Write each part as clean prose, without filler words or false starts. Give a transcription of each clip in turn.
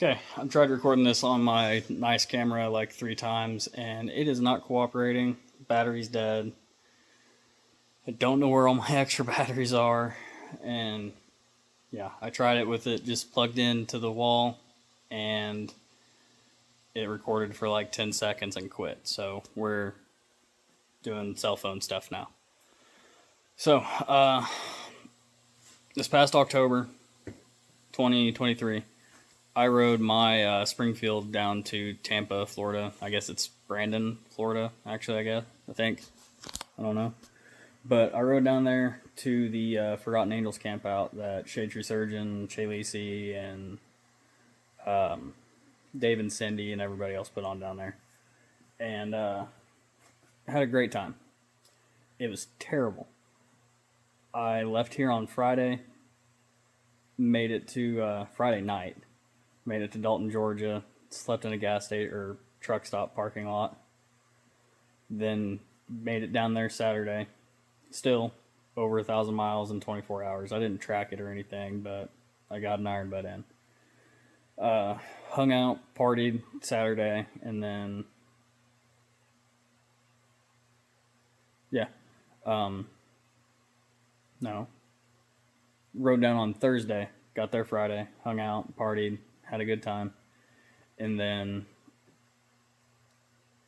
Okay, I've tried recording this on my nice camera like 3 times and it is not cooperating. Battery's dead. I don't know where all my extra batteries are, and yeah, I tried it with it just plugged into the wall and it recorded for like 10 seconds and quit. So we're doing cell phone stuff now. So, this past October 2023, I rode my Springfield down to Tampa, Florida. I guess it's Brandon, Florida, actually, I think. I don't know. But I rode down there to the Forgotten Angels camp out that Shade Tree Surgeon, Shay Lacey, and Dave and Cindy and everybody else put on down there. And had a great time. It was terrible. I left here on Friday, made it to Friday night. Made it to Dalton, Georgia, slept in a gas station or truck stop parking lot. Then made it down there Saturday. Still over 1,000 miles in 24 hours. I didn't track it or anything, but I got an iron butt in. Hung out, partied Saturday, and then rode down on Thursday. Got there Friday, hung out, partied, had a good time, and then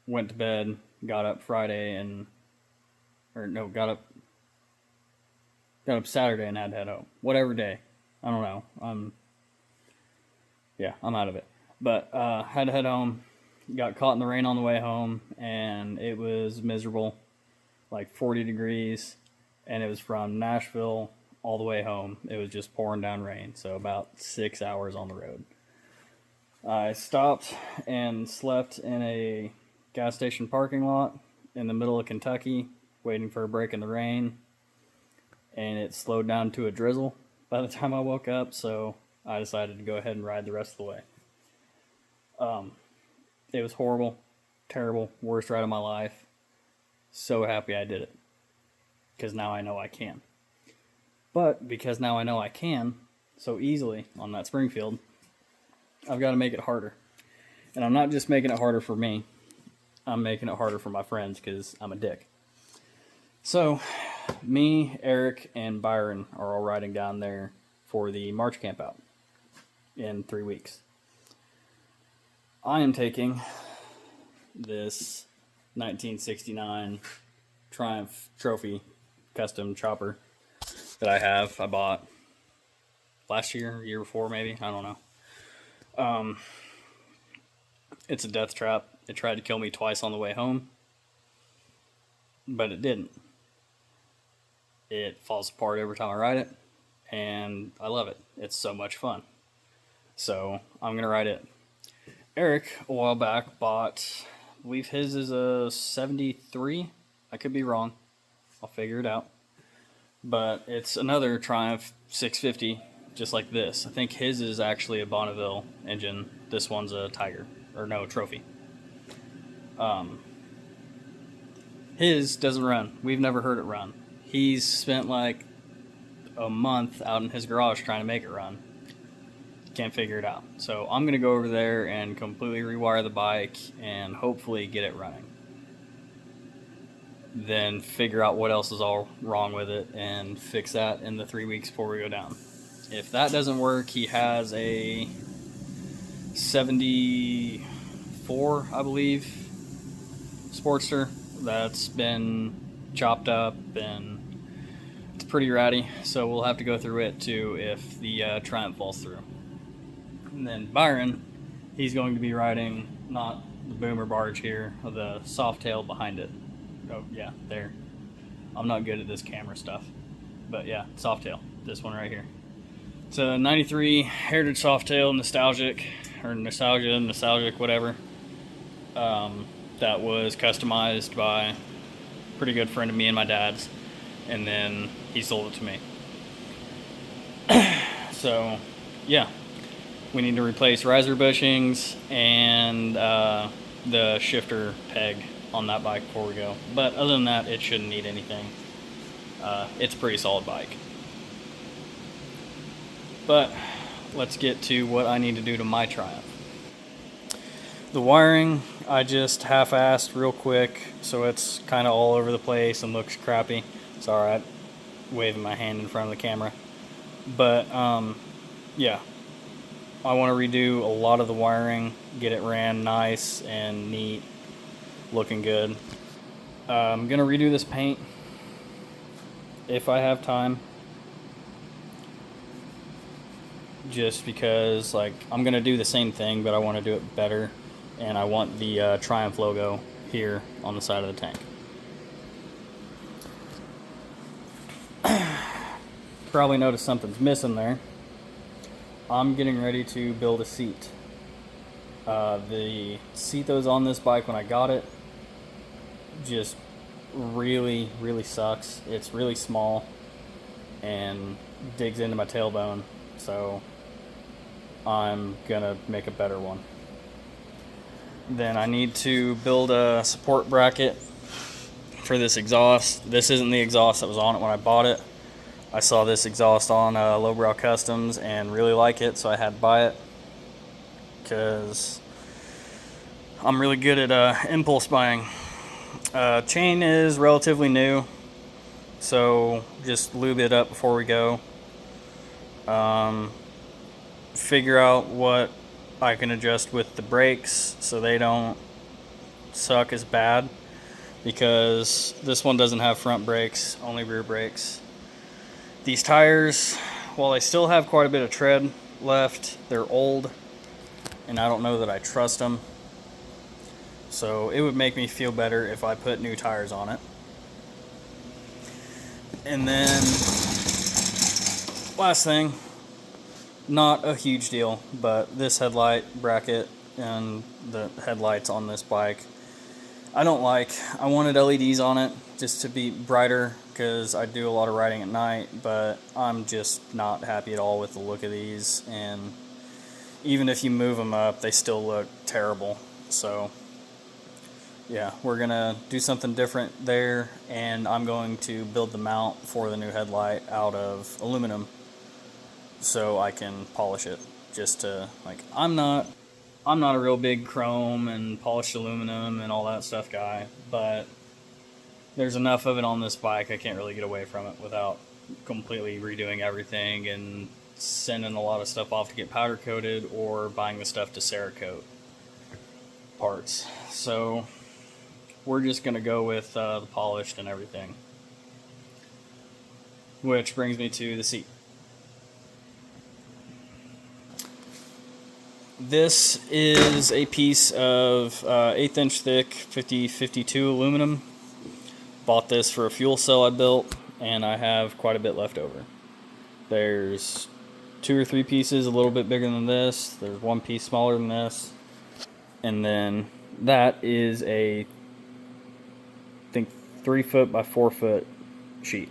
went to bed, got up Friday got up Saturday and had to head home. Whatever day. I don't know. I'm out of it. But had to head home, got caught in the rain on the way home, and it was miserable, like 40 degrees, and it was from Nashville all the way home. It was just pouring down rain, so about 6 hours on the road. I stopped and slept in a gas station parking lot in the middle of Kentucky, waiting for a break in the rain, and it slowed down to a drizzle by the time I woke up, so I decided to go ahead and ride the rest of the way. It was horrible, terrible, worst ride of my life. So happy I did it, because now I know I can. But because now I know I can so easily on that Springfield, I've got to make it harder. And I'm not just making it harder for me, I'm making it harder for my friends because I'm a dick. So, me, Eric, and Byron are all riding down there for the March camp out in 3 weeks. I am taking this 1969 Triumph Trophy custom chopper that I bought last year, year before maybe, I don't know. It's a death trap. It tried to kill me twice on the way home, but it didn't. It falls apart every time I ride it, and I love it. It's so much fun. So I'm going to ride it. Eric, a while back, bought, I believe his is a 73. I could be wrong. I'll figure it out. But it's another Triumph 650, just like this. I think his is actually a Bonneville engine. This one's a Tiger, or no, Trophy. His doesn't run. We've never heard it run. He's spent like a month out in his garage trying to make it run. Can't figure it out. So I'm going to go over there and completely rewire the bike and hopefully get it running. Then figure out what else is all wrong with it and fix that in the 3 weeks before we go down. If that doesn't work, he has a 74, I believe, Sportster that's been chopped up and it's pretty ratty, so we'll have to go through it too if the Triumph falls through. And then Byron, he's going to be riding not the boomer barge here, the Softail behind it. Oh yeah, there. I'm not good at this camera stuff, but yeah, Softail, this one right here. It's a 93 Heritage Softail, nostalgic, whatever. That was customized by a pretty good friend of me and my dad's, and then he sold it to me. So, yeah, we need to replace riser bushings and the shifter peg on that bike before we go. But other than that, it shouldn't need anything. It's a pretty solid bike. But let's get to what I need to do to my Triumph. The wiring, I just half-assed real quick, so it's kind of all over the place and looks crappy. Sorry, I'm waving my hand in front of the camera. But, yeah. I want to redo a lot of the wiring, get it ran nice and neat, looking good. I'm going to redo this paint if I have time. Just because, like, I'm going to do the same thing, but I want to do it better. And I want the Triumph logo here on the side of the tank. Probably noticed something's missing there. I'm getting ready to build a seat. The seat that was on this bike when I got it just really sucks. It's really small and digs into my tailbone, so I'm gonna make a better one. Then I need to build a support bracket for this exhaust. This isn't the exhaust that was on it when I bought it. I saw this exhaust on Lowbrow Customs and really like it, so I had to buy it because I'm really good at impulse buying. Chain is relatively new, so just lube it up before we go. Figure out what I can adjust with the brakes so they don't suck as bad, because this one doesn't have front brakes, only rear brakes. These tires, while they still have quite a bit of tread left, they're old and I don't know that I trust them. So it would make me feel better if I put new tires on it. And then last thing, not a huge deal, but this headlight bracket and the headlights on this bike I don't like. I wanted LEDs on it just to be brighter because I do a lot of riding at night, but I'm just not happy at all with the look of these, and even if you move them up they still look terrible. So yeah, we're gonna do something different there, and I'm going to build the mount for the new headlight out of aluminum so I can polish it. Just to, like, I'm not a real big chrome and polished aluminum and all that stuff guy, but there's enough of it on this bike I can't really get away from it without completely redoing everything and sending a lot of stuff off to get powder coated or buying the stuff to Cerakote parts. So we're just going to go with the polished and everything. Which brings me to the seat. This is a piece of 1/8 inch thick 5052 aluminum. Bought this for a fuel cell I built, and I have quite a bit left over. There's 2 or 3 pieces a little bit bigger than this. There's 1 piece smaller than this. And then that is a, I think, 3 foot by 4 foot sheet.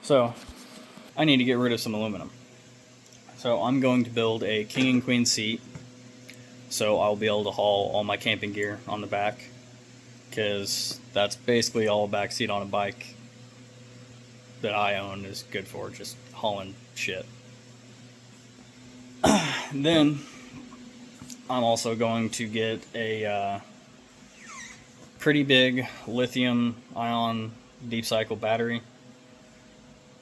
So I need to get rid of some aluminum. So I'm going to build a king and queen seat, so I'll be able to haul all my camping gear on the back, because that's basically all a back seat on a bike that I own is good for, just hauling shit. Then I'm also going to get a pretty big lithium ion deep cycle battery.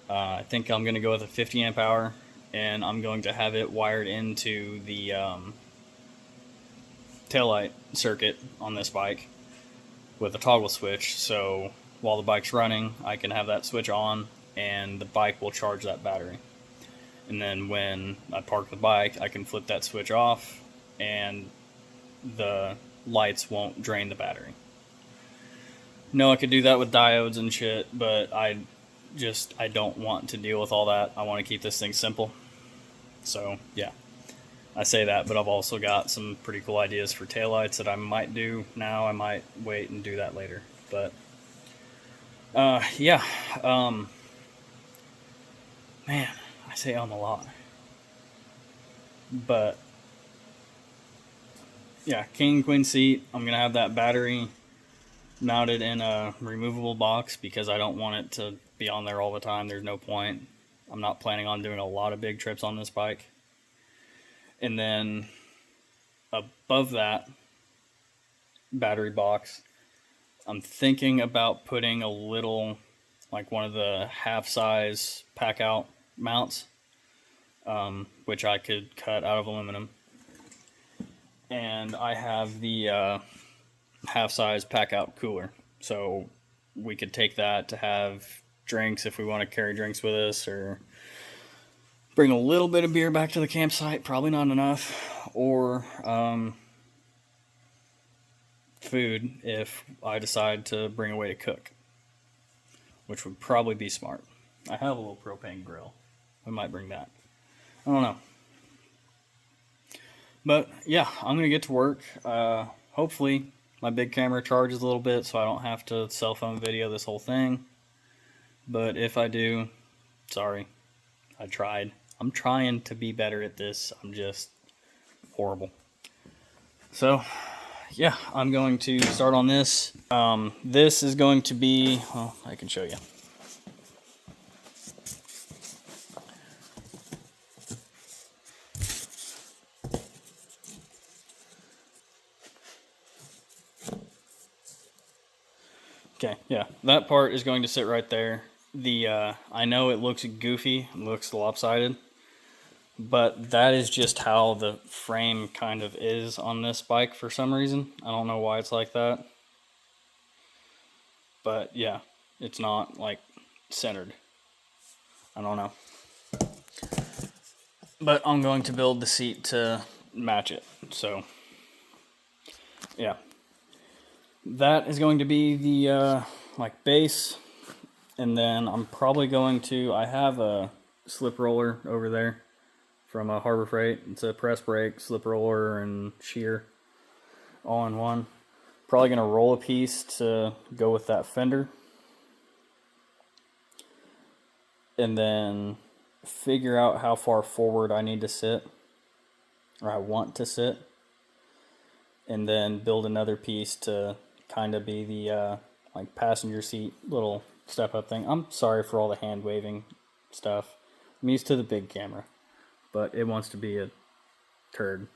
I think I'm going to go with a 50 amp hour. And I'm going to have it wired into the taillight circuit on this bike with a toggle switch, so while the bike's running I can have that switch on and the bike will charge that battery. And then when I park the bike I can flip that switch off and the lights won't drain the battery. No, I could do that with diodes and shit, but I don't want to deal with all that. I want to keep this thing simple. So yeah, I say that, but I've also got some pretty cool ideas for taillights that I might do now. I might wait and do that later. But yeah, man, I say a lot. But yeah, king and queen seat. I'm gonna have that battery mounted in a removable box because I don't want it to be on there all the time. There's no point. I'm not planning on doing a lot of big trips on this bike. And then above that battery box, I'm thinking about putting a little, like one of the half-size pack-out mounts, which I could cut out of aluminum. And I have the half-size pack-out cooler, so we could take that to have drinks if we want to carry drinks with us, or bring a little bit of beer back to the campsite, probably not enough, or food if I decide to bring away to cook, which would probably be smart. I have a little propane grill. I might bring that. I don't know. But yeah, I'm going to get to work. Hopefully my big camera charges a little bit so I don't have to cell phone video this whole thing. But if I do, sorry, I tried. I'm trying to be better at this. I'm just horrible. So yeah, I'm going to start on this. This is going to be, well, I can show you. Okay, yeah, that part is going to sit right there. I know it looks goofy, it looks lopsided, but that is just how the frame kind of is on this bike for some reason. I don't know why it's like that. But yeah, it's not like centered. I don't know. But I'm going to build the seat to match it. So yeah. That is going to be the like base. And then I'm probably going to, I have a slip roller over there from a Harbor Freight. It's a press brake, slip roller, and shear all in one. Probably going to roll a piece to go with that fender. And then figure out how far forward I need to sit, or I want to sit. And then build another piece to kind of be the like passenger seat little step up thing. I'm sorry for all the hand waving stuff. I'm used to the big camera, but it wants to be a turd.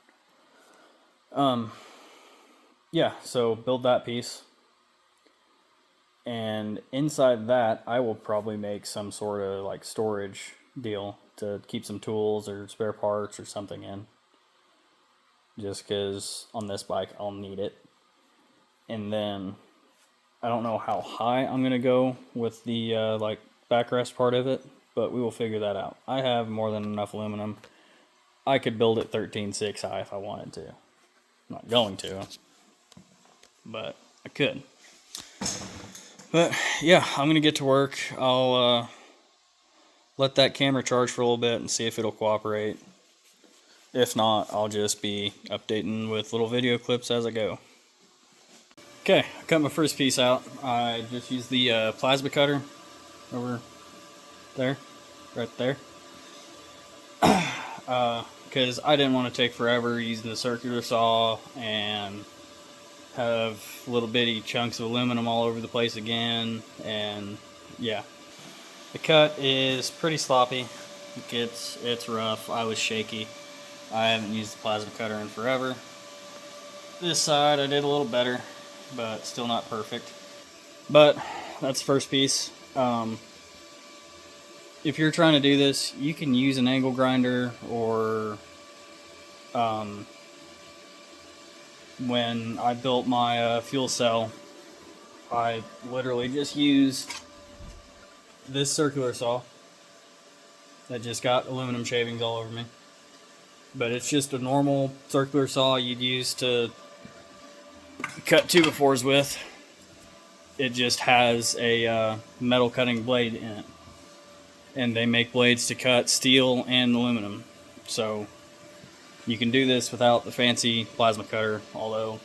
Yeah, so build that piece. And inside that, I will probably make some sort of like storage deal to keep some tools or spare parts or something in. Just because on this bike I'll need it. And then I don't know how high I'm going to go with the like backrest part of it, but we will figure that out. I have more than enough aluminum. I could build it 13.6 high if I wanted to. I'm not going to, but I could. But yeah, I'm going to get to work. I'll let that camera charge for a little bit and see if it'll cooperate. If not, I'll just be updating with little video clips as I go. Okay, I cut my first piece out. I just used the plasma cutter over there, right there. Because I didn't want to take forever using the circular saw and have little bitty chunks of aluminum all over the place again. And yeah, the cut is pretty sloppy. It's rough. I was shaky. I haven't used the plasma cutter in forever. This side I did a little better, but still not perfect. But that's the first piece. If you're trying to do this, you can use an angle grinder, or when I built my fuel cell, I literally just used this circular saw that just got aluminum shavings all over me. But it's just a normal circular saw you'd use to cut 2x4s with. It just has a metal cutting blade in it. And they make blades to cut steel and aluminum. So you can do this without the fancy plasma cutter, although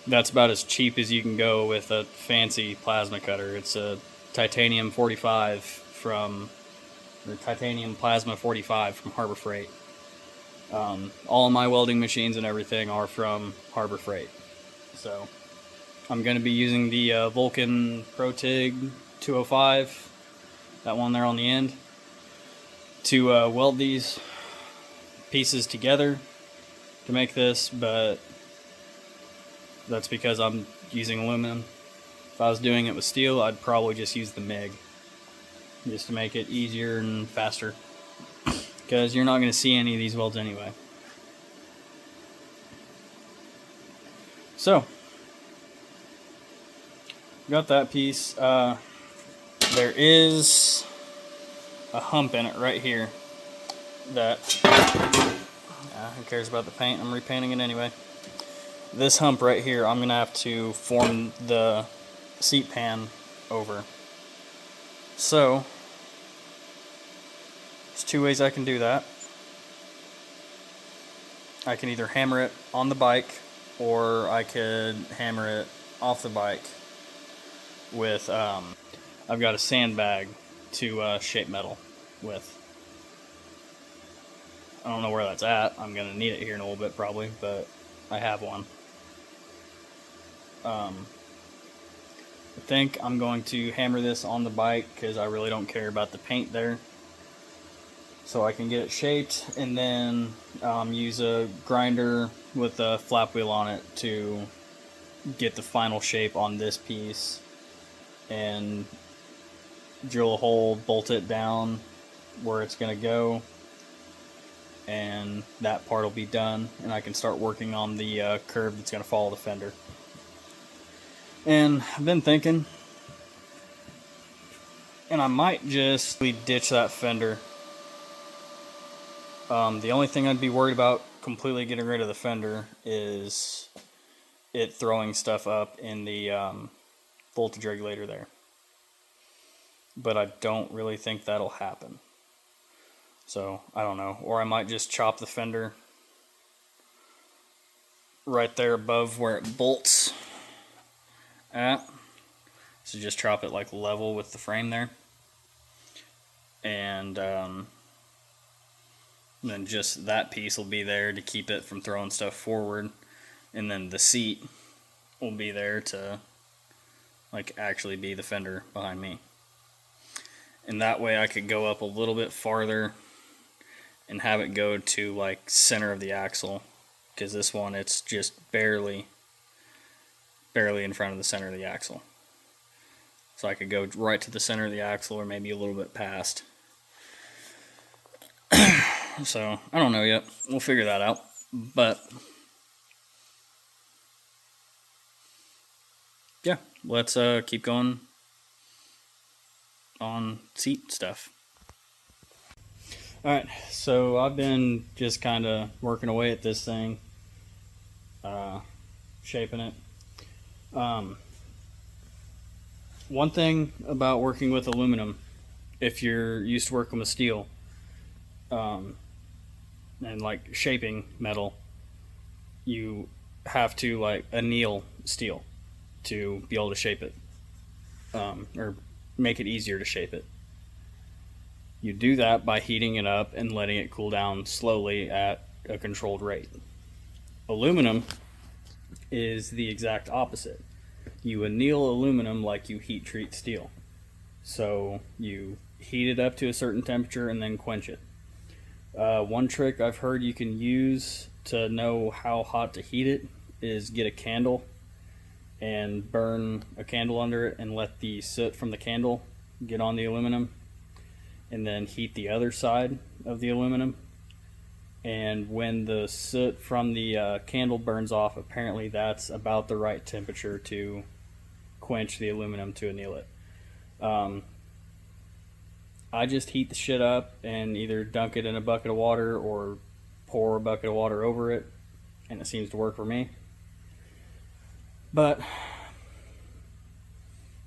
that's about as cheap as you can go with a fancy plasma cutter. It's a titanium 45 from, or titanium plasma 45 from Harbor Freight. All of my welding machines and everything are from Harbor Freight. So I'm going to be using the Vulcan ProTig 205, that one there on the end. to weld these pieces together to make this, but that's because I'm using aluminum. If I was doing it with steel, I'd probably just use the MIG just to make it easier and faster, because you're not going to see any of these welds anyway. So, got that piece. There is a hump in it right here that, who cares about the paint? I'm repainting it anyway. This hump right here, I'm going to have to form the seat pan over. So, there's two ways I can do that. I can either hammer it on the bike, or I could hammer it off the bike with, I've got a sandbag to shape metal with. I don't know where that's at. I'm going to need it here in a little bit probably, but I have one. I think I'm going to hammer this on the bike because I really don't care about the paint there. So I can get it shaped, and then use a grinder with a flap wheel on it to get the final shape on this piece, and drill a hole, bolt it down where it's going to go, and that part will be done, and I can start working on the curve that's going to follow the fender. And I've been thinking, and I might just ditch that fender. The only thing I'd be worried about completely getting rid of the fender is it throwing stuff up in the voltage regulator there. But I don't really think that'll happen. So, I don't know. Or I might just chop the fender right there above where it bolts at. So just chop it like level with the frame there. And then just that piece will be there to keep it from throwing stuff forward. And then the seat will be there to like actually be the fender behind me. And that way I could go up a little bit farther and have it go to like center of the axle, because this one, it's just barely in front of the center of the axle. So I could go right to the center of the axle, or maybe a little bit past. So I don't know yet. We'll figure that out. But yeah, let's keep going on seat stuff. Alright, so I've been just kind of working away at this thing, shaping it. One thing about working with aluminum, if you're used to working with steel, and like shaping metal, you have to like anneal steel to be able to shape it, or make it easier to shape it. You do that by heating it up and letting it cool down slowly at a controlled rate. Aluminum is the exact opposite. You anneal aluminum like you heat treat steel. So you heat it up to a certain temperature and then quench it. One trick I've heard you can use to know how hot to heat it is get a candle and burn a candle under it and let the soot from the candle get on the aluminum, and then heat the other side of the aluminum. And when the soot from the candle burns off, apparently that's about the right temperature to quench the aluminum to anneal it. I just heat the shit up and either dunk it in a bucket of water or pour a bucket of water over it, and it seems to work for me. But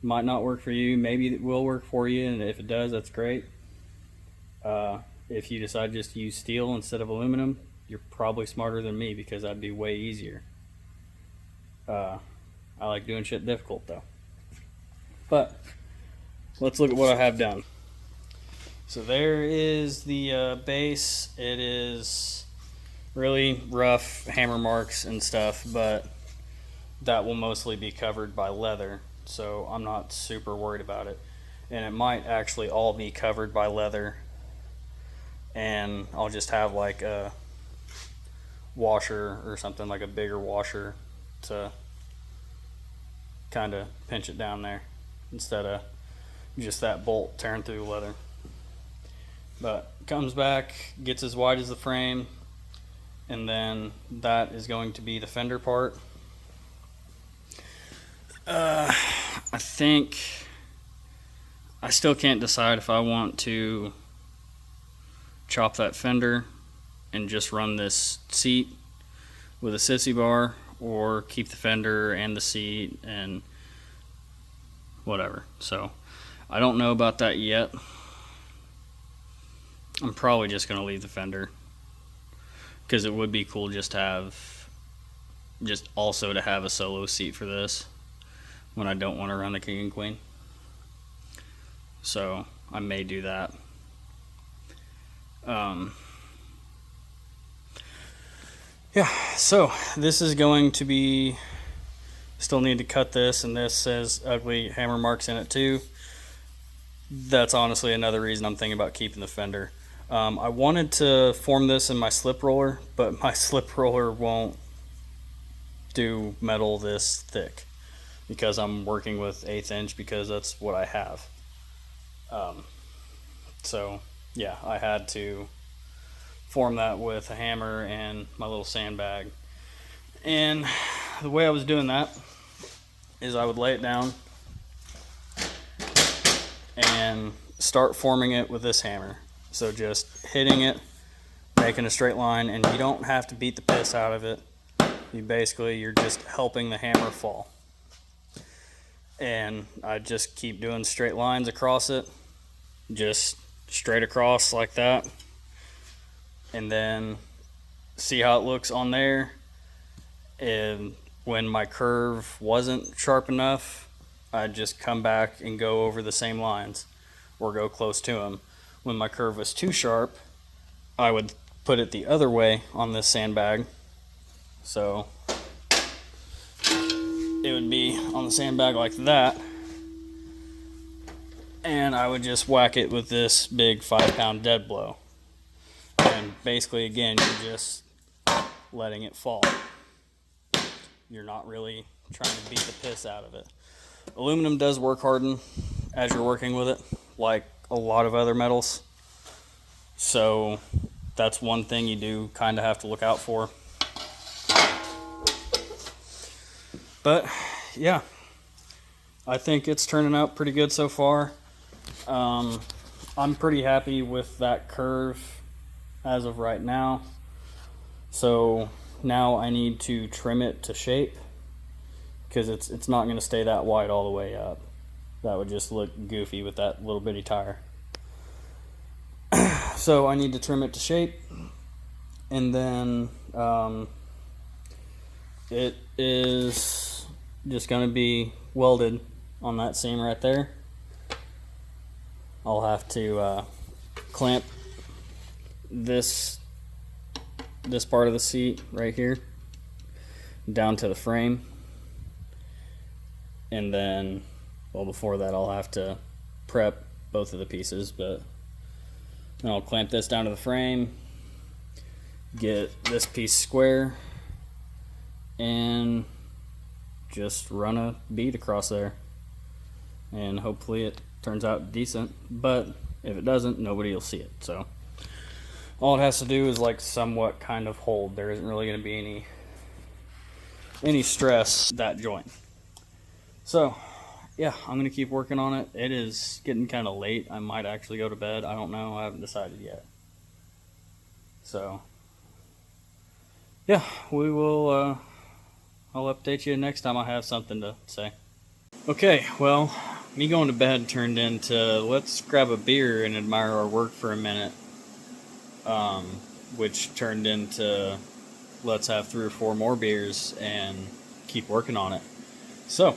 might not work for you. Maybe it will work for you, and if it does, that's great. If you decide just to use steel instead of aluminum, you're probably smarter than me, because that'd be way easier. I like doing shit difficult though. But let's look at what I have done. So there is the base. It is really rough hammer marks and stuff, but that will mostly be covered by leather, so I'm not super worried about it. And it might actually all be covered by leather and I'll just have like a washer or something, like a bigger washer, to kind of pinch it down there instead of just that bolt tearing through leather. But comes back, gets as wide as the frame, and then that is going to be the fender part. I think I still can't decide if I want to chop that fender and just run this seat with a sissy bar, or keep the fender and the seat and whatever. So I don't know about that yet. I'm probably just going to leave the fender, because it would be cool just to have, just also to have a solo seat for this when I don't want to run the King and Queen. So I may do that. Yeah, so this is going to be, still need to cut this, and this says ugly hammer marks in it too. That's honestly another reason I'm thinking about keeping the fender. I wanted to form this in my slip roller, but my slip roller won't do metal this thick, because I'm working with 1/8 inch, because that's what I have. So yeah, I had to form that with a hammer and my little sandbag. And the way I was doing that is I would lay it down and start forming it with this hammer. So just hitting it, making a straight line, and you don't have to beat the piss out of it. You're just helping the hammer fall. And I just keep doing straight lines across it, just straight across like that, and then see how it looks on there. And when my curve wasn't sharp enough, I'd just come back and go over the same lines, or go close to them. When my curve was too sharp, I would put it the other way on this sandbag. So it would be on the sandbag like that, and I would just whack it with this big 5-pound dead blow. And basically, again, you're just letting it fall. You're not really trying to beat the piss out of it. Aluminum does work harden as you're working with it, like a lot of other metals. So that's one thing you do kind of have to look out for. But yeah, I think it's turning out pretty good so far. I'm pretty happy with that curve as of right now. So now I need to trim it to shape, because it's not going to stay that wide all the way up. That would just look goofy with that little bitty tire. So I need to trim it to shape, and then it is just going to be welded on that seam right there. I'll have to clamp this part of the seat right here down to the frame, and then, well, before that I'll have to prep both of the pieces, but then I'll clamp this down to the frame, get this piece square, and just run a bead across there, and hopefully it turns out decent. But if it doesn't, nobody will see it. So all it has to do is like somewhat kind of hold. There isn't really going to be any stress that joint. So yeah, I'm going to keep working on it. It is getting kind of late. I might actually go to bed. I don't know. I haven't decided yet. So yeah, we will I'll update you next time I have something to say. Okay, well, me going to bed turned into let's grab a beer and admire our work for a minute, which turned into let's have 3 or 4 more beers and keep working on it. So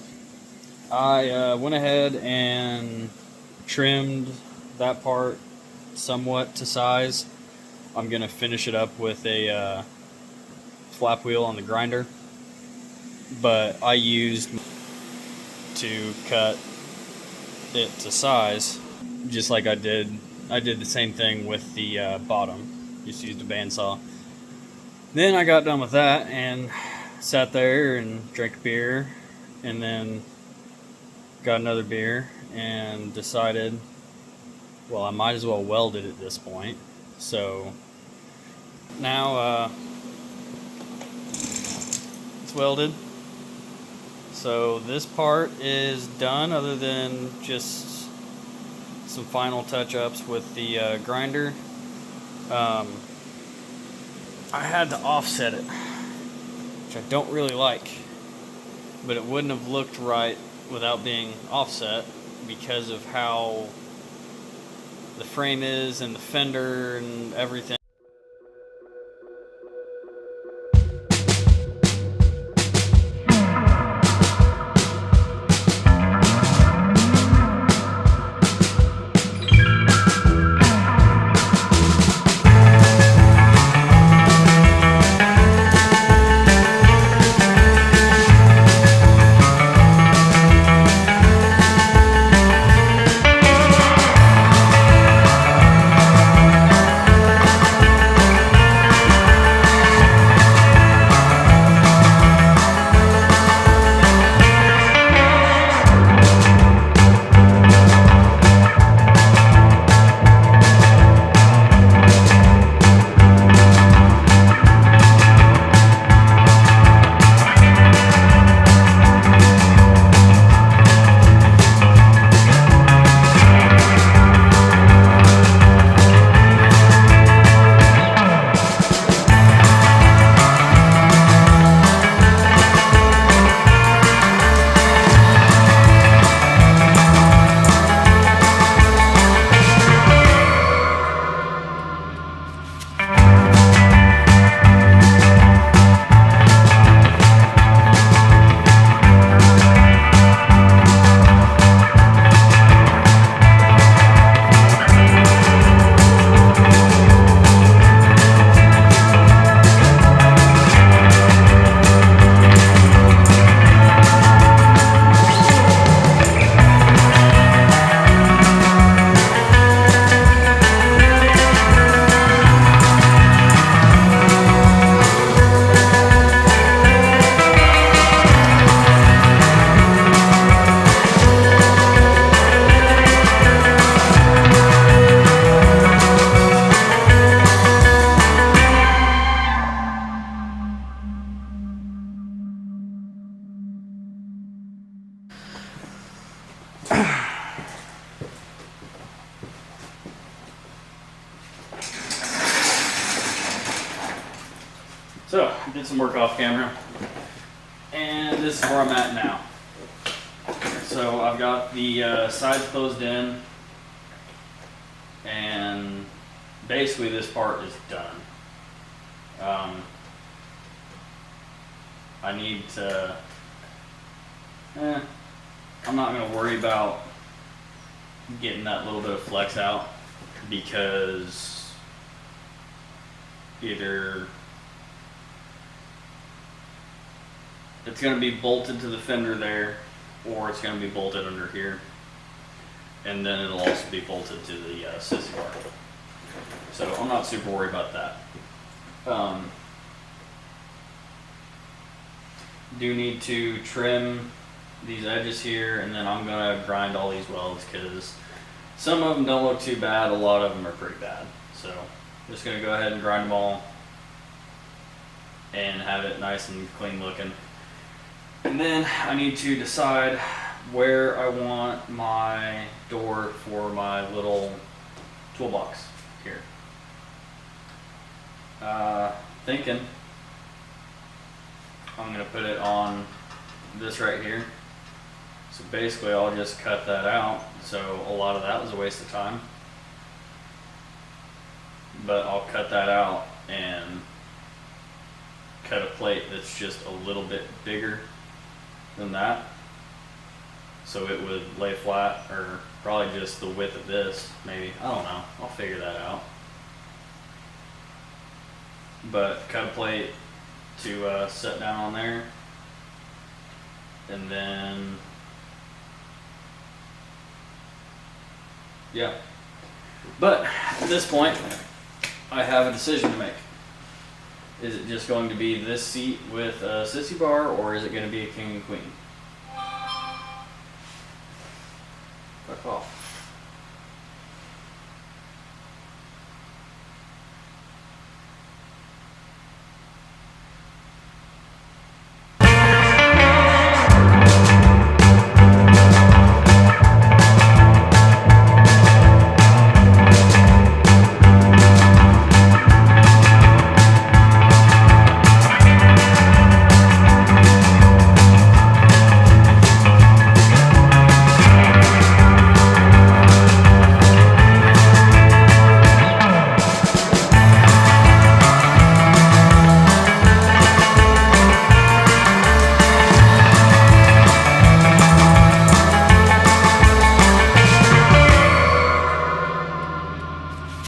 I went ahead and trimmed that part somewhat to size. I'm going to finish it up with a flap wheel on the grinder, but I used to cut it to size, just like I did I did the same thing with the bottom. Just used a bandsaw. Then I got done with that and sat there and drank a beer, and then got another beer and decided, well, I might as well weld it at this point. So now it's welded. So this part is done, other than just some final touch-ups with the grinder. I had to offset it, which I don't really like, but it wouldn't have looked right without being offset because of how the frame is and the fender and everything. So, did some work off camera, and this is where I'm at now. So I've got the sides closed in, and basically this part is done. I need to, I'm not going to worry about getting that little bit of flex out, because either it's going to be bolted to the fender there, or it's going to be bolted under here, and then it'll also be bolted to the sissy bar. So I'm not super worried about that. Do need to trim these edges here, and then I'm going to grind all these welds, because some of them don't look too bad, a lot of them are pretty bad. So I'm just going to go ahead and grind them all and have it nice and clean looking. And then I need to decide where I want my door for my little toolbox here. Thinking I'm going to put it on this right here. So basically I'll just cut that out. So a lot of that was a waste of time. But I'll cut that out and cut a plate that's just a little bit bigger than that, so it would lay flat, or probably just the width of this, maybe, I don't know, I'll figure that out. But cut a plate to set down on there, and then yeah, But at this point, I have a decision to make. Is it just going to be this seat with a sissy bar, or is it going to be a king and queen?